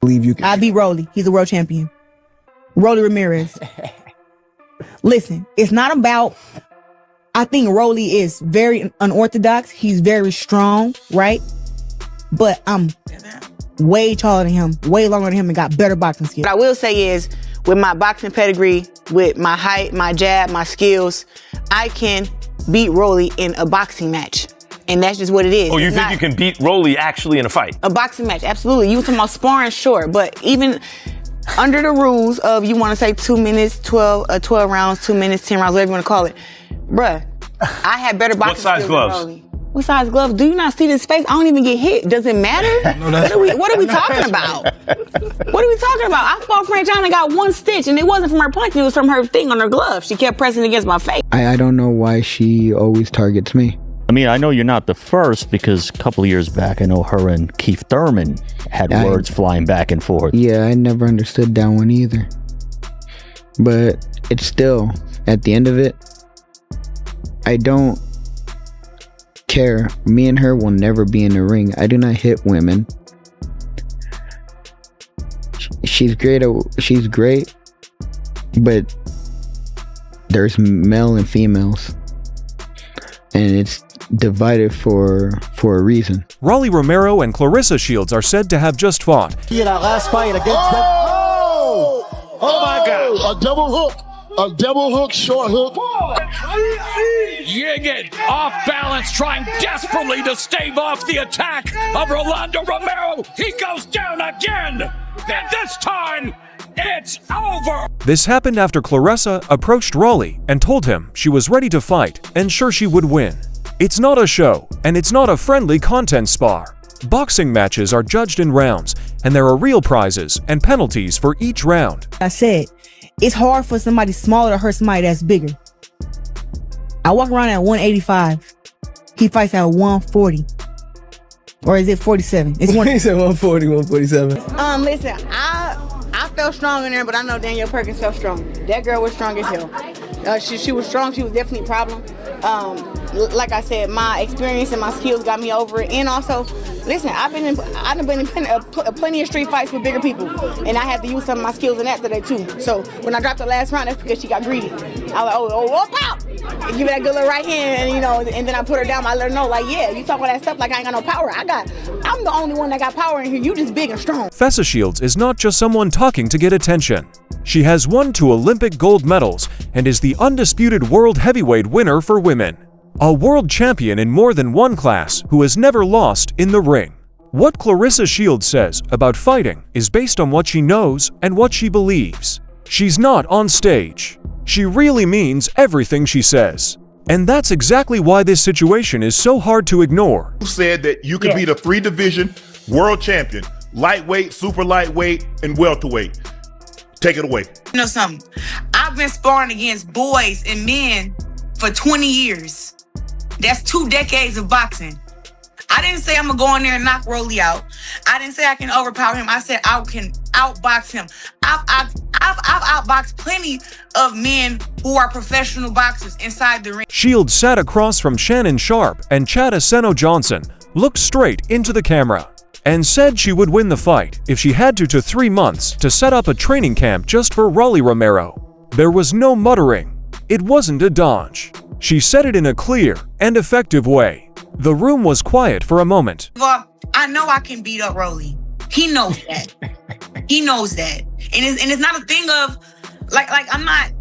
Believe you can. I beat Rolly. He's a world champion. Rolly Ramirez. Listen, it's not about, I think Rolly is very unorthodox. He's very strong, right? But I'm way taller than him, way longer than him, and got better boxing skills. What I will say is, with my boxing pedigree, with my height, my jab, my skills, I can beat Rolly in a boxing match. And that's just what it is. Oh, you think you can beat Rolly actually in a fight? A boxing match, absolutely. You talking about sparring, sure. But even under the rules of, you want to say 2 minutes, 12 rounds, 2 minutes, 10 rounds, whatever you want to call it. Bruh, I had better boxing skills. What size gloves? Than Rolly. What size gloves? Do you not see this face? I don't even get hit. Does it matter? What are we talking about? What are we talking about? I fought Franchina and got 1 stitch, and it wasn't from her punch. It was from her thing on her glove. She kept pressing against my face. I don't know why she always targets me. I mean, I know you're not the first, because a couple of years back, I know her and Keith Thurman had words flying back and forth. Yeah, I never understood that one either. But it's still, at the end of it, I don't care. Me and her will never be in the ring. I do not hit women. She's great, but there's male and females, and it's divided for a reason. Rolly Romero and Claressa Shields are said to have just fought. Oh my God! A double hook, short hook. Yigit off balance, trying desperately to stave off the attack of Rolando Romero. He goes down again, and this time it's over. This happened after Claressa approached Rolly and told him she was ready to fight and sure she would win. It's not a show, and it's not a friendly content spar. Boxing matches are judged in rounds, and there are real prizes and penalties for each round. I said, it's hard for somebody smaller to hurt somebody that's bigger. I walk around at 185. He fights at 140. Or is it 47? It's He said 140, 147. Listen, I felt strong in there, but I know Danielle Perkins felt strong. That girl was strong as hell. She was strong. She was definitely a problem. Like I said, my experience and my skills got me over it. And also, listen, I've been in plenty of street fights with bigger people, and I had to use some of my skills in that today too. So when I dropped the last round, that's because she got greedy. I was like, oh, pow! And give her that good little right hand, and then I put her down. I let her know, like, yeah, you talk about that stuff like I ain't got no power. I'm the only one that got power in here. You just big and strong. Claressa Shields is not just someone talking to get attention. She has won 2 Olympic gold medals and is the undisputed world heavyweight winner for women. A world champion in more than one class who has never lost in the ring. What Claressa Shields says about fighting is based on what she knows and what she believes. She's not on stage. She really means everything she says. And that's exactly why this situation is so hard to ignore. You said that you could be the 3-division world champion, lightweight, super lightweight, and welterweight. Take it away. You know something? I've been sparring against boys and men for 20 years. That's 2 decades of boxing. I didn't say I'm gonna go in there and knock Rolly out. I didn't say I can overpower him. I said I can outbox him. I've outboxed plenty of men who are professional boxers inside the ring. Shields sat across from Shannon Sharp and Chad Aseno Johnson, looked straight into the camera, and said she would win the fight if she had to 3 months to set up a training camp just for Rolly Romero. There was no muttering. It wasn't a dodge. She said it in a clear and effective way. The room was quiet for a moment. Well, I know I can beat up Rolly. He knows that. He knows that. And it's not a thing of, like I'm not,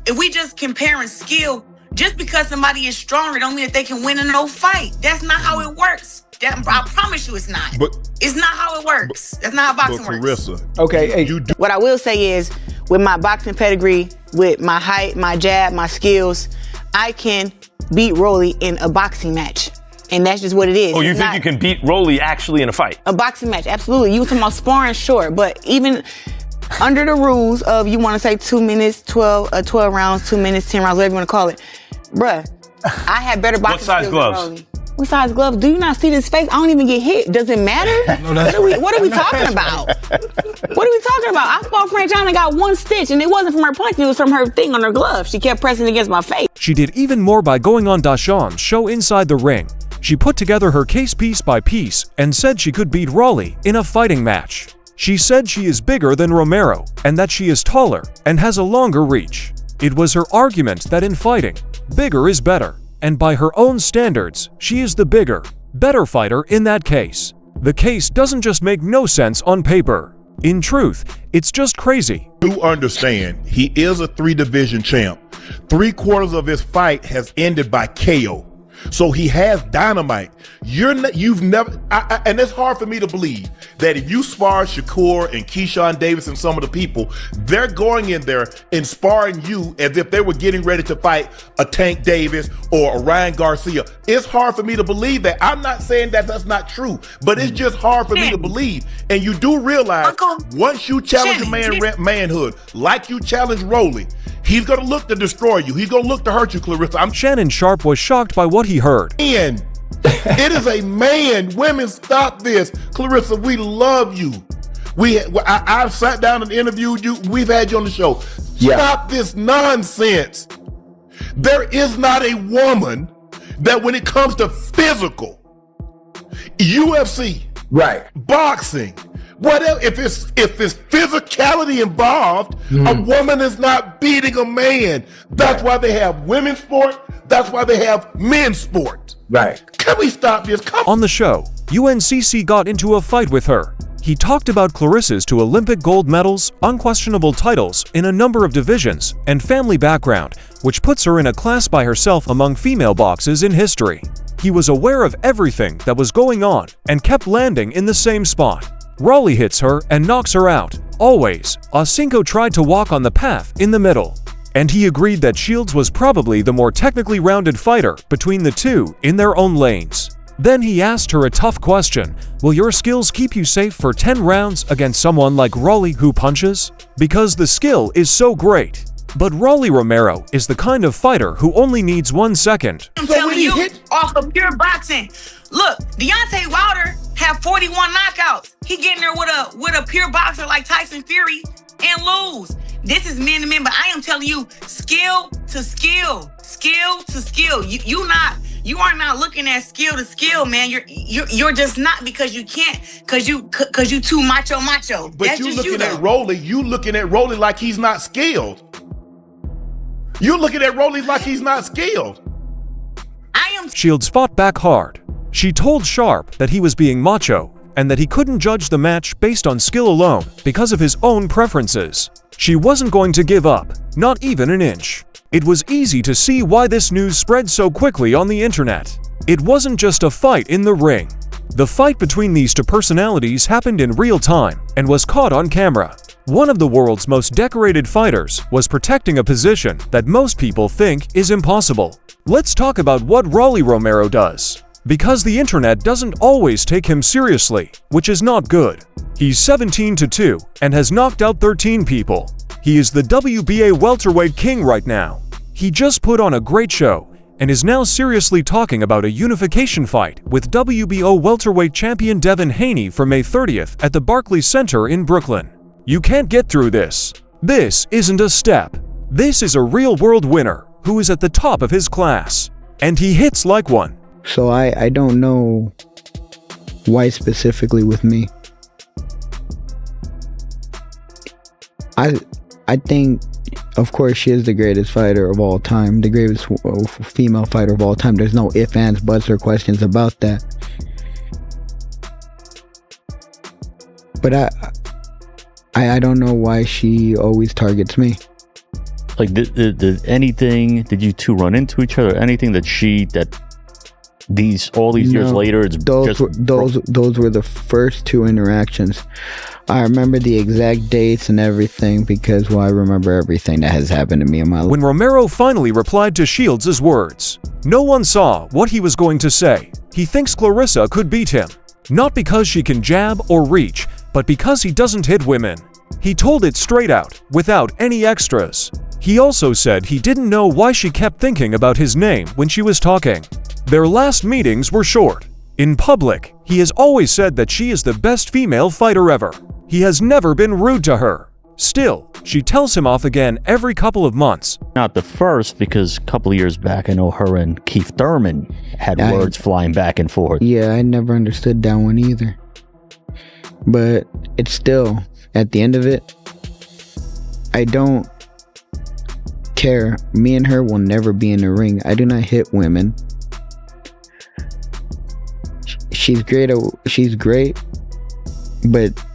if we just comparing skill, just because somebody is stronger don't mean that they can win in no fight. That's not how it works. I promise you it's not. It's not how it works. That's not how boxing works. Okay, hey, What I will say is, with my boxing pedigree, with my height, my jab, my skills, I can beat Rolly in a boxing match. And that's just what it is. Oh, you think you can beat Rolly actually in a fight? A boxing match, absolutely. You talking about sparring, sure. But even under the rules of, you want to say 2 minutes, 12 rounds, 2 minutes, 10 rounds, whatever you want to call it. Bruh, I had better boxing skills than Rolly. What size gloves? Do you not see this face? I don't even get hit. Does it matter? What are we talking about? What are we talking about? I fought Franchina and got 1 stitch, and it wasn't from her punch. It was from her thing on her glove. She kept pressing against my face. She did even more by going on Dashawn's show Inside the Ring. She put together her case piece by piece and said she could beat Rolly in a fighting match. She said she is bigger than Romero and that she is taller and has a longer reach. It was her argument that in fighting, bigger is better, and by her own standards, she is the bigger, better fighter in that case. The case doesn't just make no sense on paper. In truth, it's just crazy. You understand, he is a 3-division champ. 3/4 of his fight has ended by KO. So he has dynamite. You've never, and it's hard for me to believe that if you spar Shakur and Keyshawn Davis and some of the people, they're going in there and sparring you as if they were getting ready to fight a Tank Davis or a Ryan Garcia. It's hard for me to believe that. I'm not saying that that's not true, but it's just hard for me to believe. And you do realize once you challenge a man manhood, like you challenge Rolly, he's going to look to destroy you. He's going to look to hurt you, Claressa. Shannon Sharp was shocked by what he heard. Man, it is a man. Women, stop this. Claressa, we love you. I've sat down and interviewed you. We've had you on the show. Yeah. Stop this nonsense. There is not a woman that when it comes to physical, UFC, Right. boxing, whatever, if it's physicality involved, a woman is not beating a man. That's why they have women's sport. That's why they have men's sport. Right. Can we stop this? Come On the show, UNCC got into a fight with her. He talked about Claressa's 2 Olympic gold medals, unquestionable titles in a number of divisions, and family background, which puts her in a class by herself among female boxers in history. He was aware of everything that was going on and kept landing in the same spot. Rolly hits her and knocks her out. Always, Osinko tried to walk on the path in the middle, and he agreed that Shields was probably the more technically rounded fighter between the two in their own lanes. Then he asked her a tough question: will your skills keep you safe for 10 rounds against someone like Rolly who punches? Because the skill is so great. But Rolly Romero is the kind of fighter who only needs 1 second. I'm telling you, off of pure boxing. Look, Deontay Wilder had 41 knockouts. He getting there with a pure boxer like Tyson Fury and lose. This is men to men, but I am telling you, skill to skill, skill to skill. You are not looking at skill to skill, man. You're just not, because you can't, cause you too macho. But that's you just looking you, at Rolly, you looking at Rolly like he's not skilled. You're looking at Rolly like he's not skilled. Shields fought back hard. She told Sharp that he was being macho and that he couldn't judge the match based on skill alone because of his own preferences. She wasn't going to give up, not even an inch. It was easy to see why this news spread so quickly on the internet. It wasn't just a fight in the ring. The fight between these 2 personalities happened in real time and was caught on camera. One of the world's most decorated fighters was protecting a position that most people think is impossible. Let's talk about what Rolly Romero does. Because the internet doesn't always take him seriously, which is not good. He's 17-2 and has knocked out 13 people. He is the WBA welterweight king right now. He just put on a great show and is now seriously talking about a unification fight with WBO welterweight champion Devin Haney for May 30th at the Barclays Center in Brooklyn. You can't get through this. This isn't a step. This is a real-world winner who is at the top of his class. And he hits like one. So I don't know why specifically with me. I think, of course, she is the greatest fighter of all time, the greatest female fighter of all time. There's no ifs, ands, buts, or questions about that. But I don't know why she always targets me. Like, did you 2 run into each other? Anything that all these years later, it's those were the first 2 interactions. I remember the exact dates and everything because, well, I remember everything that has happened to me in my life. When Romero finally replied to Shields' words, no one saw what he was going to say. He thinks Claressa could beat him, not because she can jab or reach, but because he doesn't hit women. He told it straight out, without any extras. He also said he didn't know why she kept thinking about his name when she was talking. Their last meetings were short. In public, he has always said that she is the best female fighter ever. He has never been rude to her. Still, she tells him off again every couple of months. Not the first, because a couple of years back, I know her and Keith Thurman had words flying back and forth. Yeah, I never understood that one either. But it's still, at the end of it, I don't care. Me and her will never be in the ring. I do not hit women. She's great, but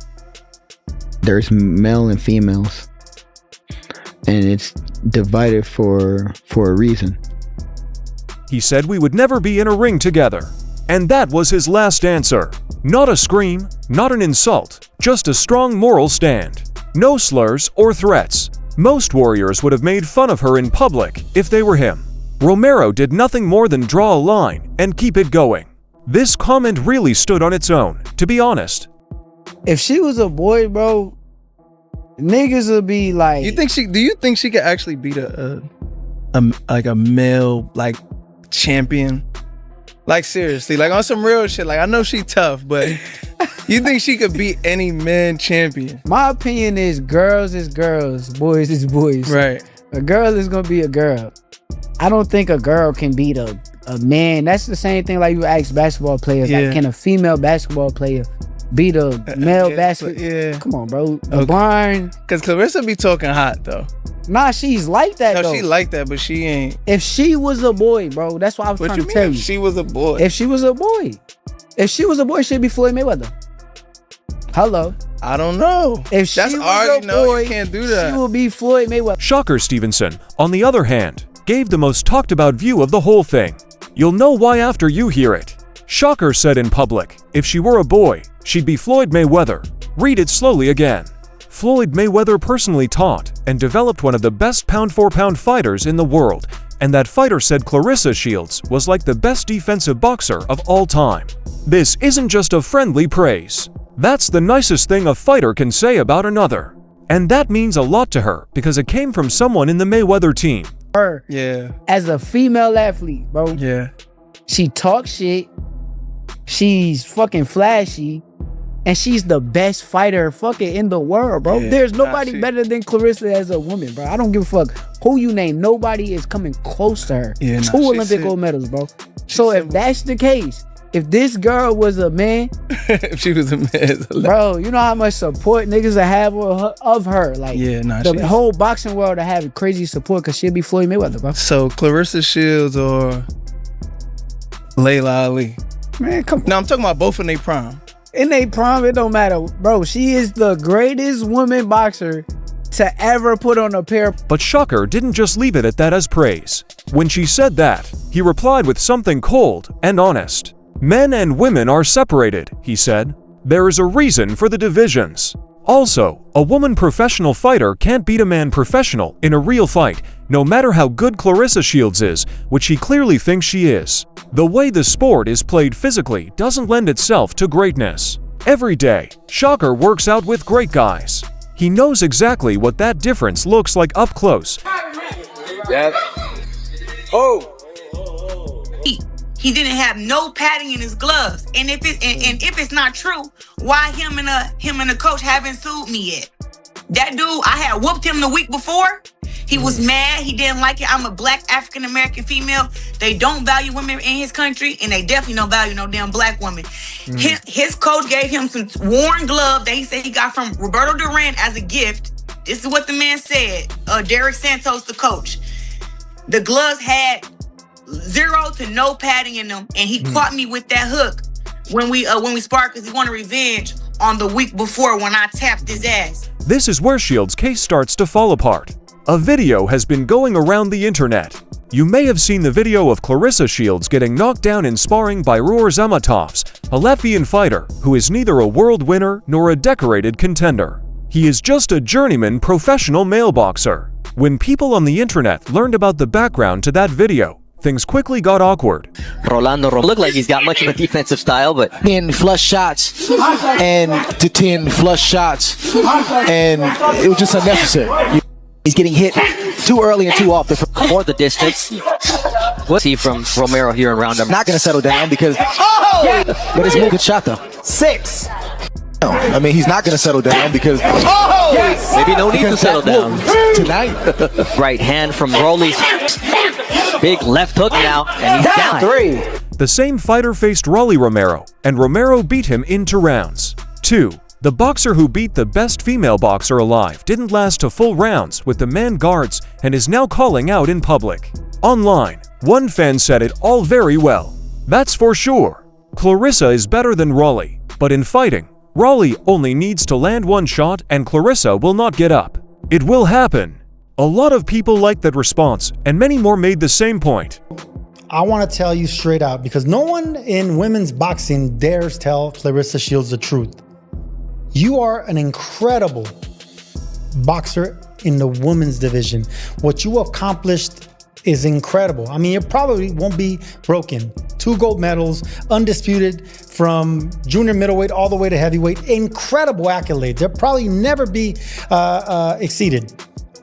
there's male and females, and it's divided for a reason. He said we would never be in a ring together. And that was his last answer. Not a scream, not an insult, just a strong moral stand. No slurs or threats. Most warriors would have made fun of her in public if they were him. Romero did nothing more than draw a line and keep it going. This comment really stood on its own, to be honest. If she was a boy, bro, niggas would be like. Do you think she could actually beat a male like champion? Like seriously, like on some real shit. Like I know she tough, but you think she could beat any man champion? My opinion is girls is girls, boys is boys. Right. A girl is gonna be a girl. I don't think a girl can beat a man. That's the same thing like you ask basketball players. Yeah. Like, can a female basketball player beat a male basketball? Yeah. Come on, bro. LeBron. Cause Claressa be talking hot though. Nah, she's like that though. No, she like that, but she ain't. If she was a boy, bro, that's what I was trying to tell you. If she was a boy. If she was a boy. If she was a boy, she'd be Floyd Mayweather. Hello. I don't know. If she was a boy, you can't do that. she will be Floyd Mayweather. Shakur Stevenson, on the other hand, gave the most talked about view of the whole thing. You'll know why after you hear it. Shakur said in public, if she were a boy, she'd be Floyd Mayweather. Read it slowly again. Floyd Mayweather personally taught and developed one of the best pound-for-pound fighters in the world, and that fighter said Claressa Shields was like the best defensive boxer of all time. This isn't just a friendly praise. That's the nicest thing a fighter can say about another. And that means a lot to her because it came from someone in the Mayweather team. Her, as a female athlete, bro. Yeah. She talks shit. She's fucking flashy. And she's the best fighter fucking in the world, bro. Yeah, There's nobody better than Claressa as a woman, bro. I don't give a fuck who you name. Nobody is coming close to her. Yeah, Two Olympic gold medals, bro. So if that's the case, if this girl was a man, if she was a man, bro, you know how much support niggas will have of her. Like, the whole boxing world to have crazy support because she'll be Floyd Mayweather, bro. So Claressa Shields or Layla Ali? Man, come on. No, I'm talking about both in their prime. In their prime, it don't matter. Bro, she is the greatest woman boxer to ever put on a pair. But Shakur didn't just leave it at that as praise. When she said that, he replied with something cold and honest. Men and women are separated, he said. There is a reason for the divisions. Also, a woman professional fighter can't beat a man professional in a real fight, no matter how good Claressa Shields is, which he clearly thinks she is. The way the sport is played physically doesn't lend itself to greatness. Every day, Shakur works out with great guys. He knows exactly what that difference looks like up close. He didn't have no padding in his gloves. And if it's not true, why him and the coach haven't sued me yet? That dude, I had whooped him the week before. He was mad. He didn't like it. I'm a black African-American female. They don't value women in his country, and they definitely don't value no damn black woman. His coach gave him some worn glove that he said he got from Roberto Duran as a gift. This is what the man said. Derek Santos, the coach. The gloves had 0 to no padding in them, and he caught me with that hook when we sparred because he wanted revenge on the week before when I tapped his ass. This is where Shields' case starts to fall apart. A video has been going around the internet. You may have seen the video of Claressa Shields getting knocked down in sparring by Roar Zamatovs, a Latvian fighter who is neither a world winner nor a decorated contender. He is just a journeyman professional male boxer. When people on the internet learned about the background to that video, things quickly got awkward. Rolando looked like he's got much of a defensive style, but 10 flush shots and to 10 flush shots, and it was just unnecessary. He's getting hit too early and too often for the distance. What's he from Romero here in round number? Not going to settle down because, but it's a good shot though. 6. No, I mean he's not going to settle down because maybe no need to settle down tonight. Right hand from Rolly. Big left hook now, and he's down 3. The same fighter faced Rolly Romero, and Romero beat him into rounds 2, The boxer who beat the best female boxer alive didn't last to full rounds with the man guards and is now calling out in public. Online, one fan said it all very well. That's for sure. Claressa is better than Rolly, but in fighting, Rolly only needs to land one shot and Claressa will not get up. It will happen. A lot of people liked that response, and many more made the same point. I want to tell you straight out, because no one in women's boxing dares tell Claressa Shields the truth. You are an incredible boxer in the women's division. What you accomplished is incredible. I mean, it probably won't be broken. 2 gold medals, undisputed from junior middleweight all the way to heavyweight. Incredible accolades. They'll probably never be exceeded.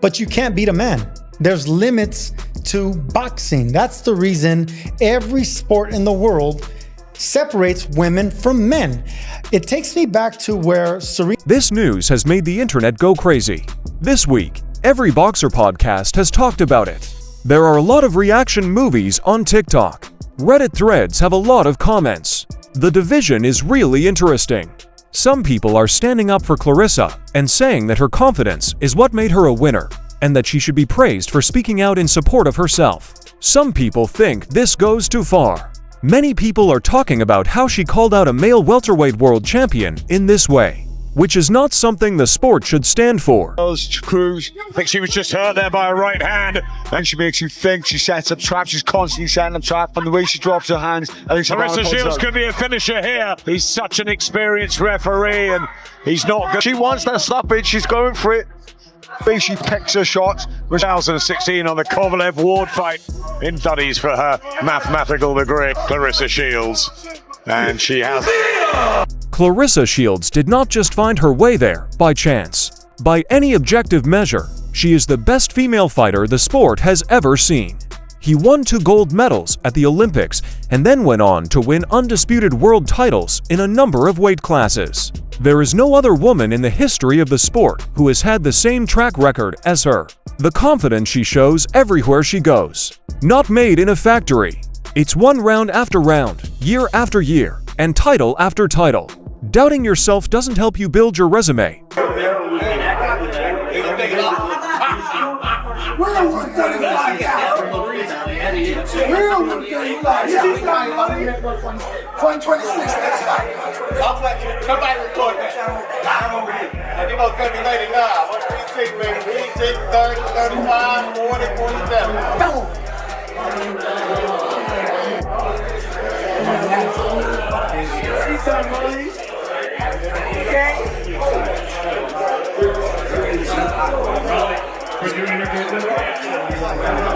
But you can't beat a man. There's limits to boxing. That's the reason every sport in the world separates women from men. It takes me back to where Serena... This news has made the internet go crazy. This week, every boxer podcast has talked about it. There are a lot of reaction movies on TikTok. Reddit threads have a lot of comments. The division is really interesting. Some people are standing up for Claressa and saying that her confidence is what made her a winner, and that she should be praised for speaking out in support of herself. Some people think this goes too far. Many people are talking about how she called out a male welterweight world champion in this way, which is not something the sport should stand for. Cruz, I think she was just hurt there by a right hand, and she makes you think she sets up traps. She's constantly setting up traps, and the way she drops her hands, I think Claressa Shields could be a finisher here. He's such an experienced referee, and he's not good. She wants that stoppage. She's going for it. She picks her shots. 2016 on the Kovalev Ward fight in studies for her mathematical degree, Claressa Shields, and she has. Claressa Shields did not just find her way there by chance. By any objective measure, she is the best female fighter the sport has ever seen. He won 2 gold medals at the Olympics and then went on to win undisputed world titles in a number of weight classes. There is no other woman in the history of the sport who has had the same track record as her. The confidence she shows everywhere she goes. Not made in a factory. It's won round after round, year after year, and title after title. Doubting yourself doesn't help you build your resume.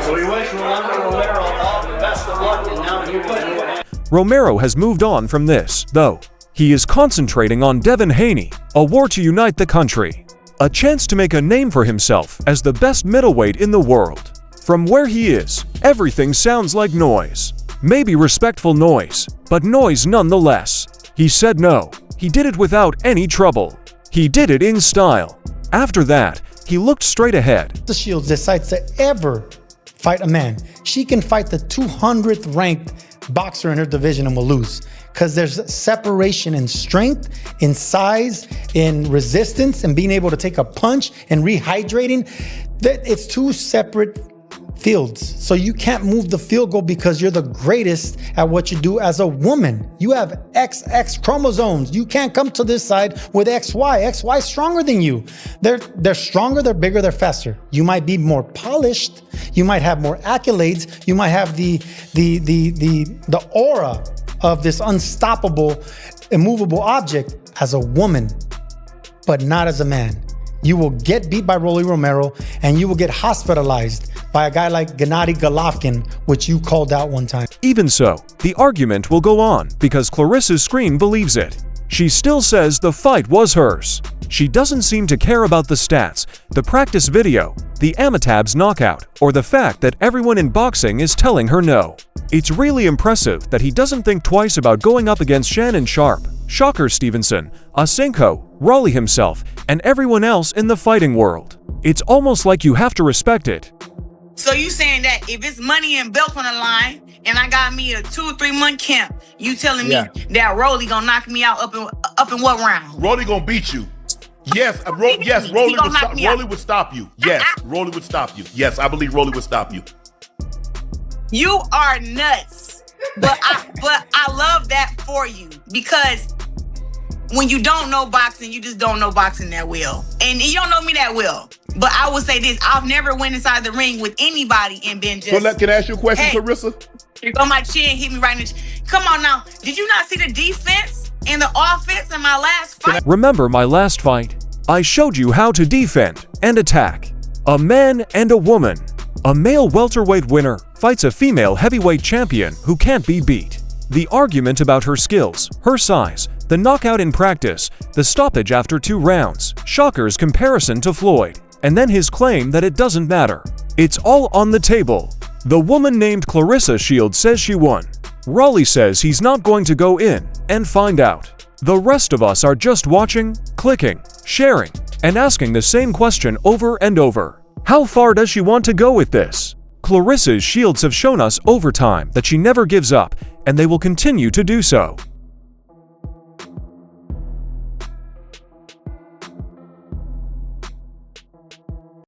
So we wish Rolando Romero all the best of luck, and now you're good. Romero has moved on from this, though. He is concentrating on Devin Haney, a war to unite the country. A chance to make a name for himself as the best middleweight in the world. From where he is, everything sounds like noise. Maybe respectful noise, but noise nonetheless. He said no. He did it without any trouble. He did it in style. After that, he looked straight ahead. The Shields decides to ever fight a man. She can fight the 200th ranked boxer in her division and will lose. Because there's separation in strength, in size, in resistance, and being able to take a punch and rehydrating. It's 2 separate fields. So you can't move the field goal because you're the greatest at what you do as a woman. You have XX chromosomes. You can't come to this side with XY. XY is stronger than you. They're stronger, they're bigger, they're faster. You might be more polished. You might have more accolades. You might have the aura of this unstoppable, immovable object as a woman, but not as a man. You will get beat by Rolly Romero, and you will get hospitalized by a guy like Gennady Golovkin, which you called out one time. Even so, the argument will go on because Claressa's screen believes it. She still says the fight was hers. She doesn't seem to care about the stats, the practice video, the Amitabh's knockout, or the fact that everyone in boxing is telling her no. It's really impressive that he doesn't think twice about going up against Shannon Sharp, Shakur Stevenson, Asenko, Rolly himself, and everyone else in the fighting world. It's almost like you have to respect it. So you saying that if it's money and belt on the line, and I got me a 2 or 3 month camp, you telling me that Rolly gonna knock me out up Up in what round? Rolly gonna beat you. Yes, Rolly would stop you. Yes, Rolly would stop you. Yes, I believe Rolly would stop you. You are nuts. But I love that for you, because when you don't know boxing, you just don't know boxing that well. And you don't know me that well. But I will say this, I've never went inside the ring with anybody and been just... So can I ask you a question, hey, Claressa? Here go my chin, hit me right in the chin. Come on now. Did you not see the defense and the offense in my last fight? Remember my last fight? I showed you how to defend and attack. A man and a woman. A male welterweight winner fights a female heavyweight champion who can't be beat. The argument about her skills, her size, the knockout in practice, the stoppage after 2 rounds, Shakur's comparison to Floyd, and then his claim that it doesn't matter. It's all on the table. The woman named Claressa Shields says she won. Rolly says he's not going to go in and find out. The rest of us are just watching, clicking, sharing, and asking the same question over and over. How far does she want to go with this? Claressa Shields have shown us over time that she never gives up, and they will continue to do so.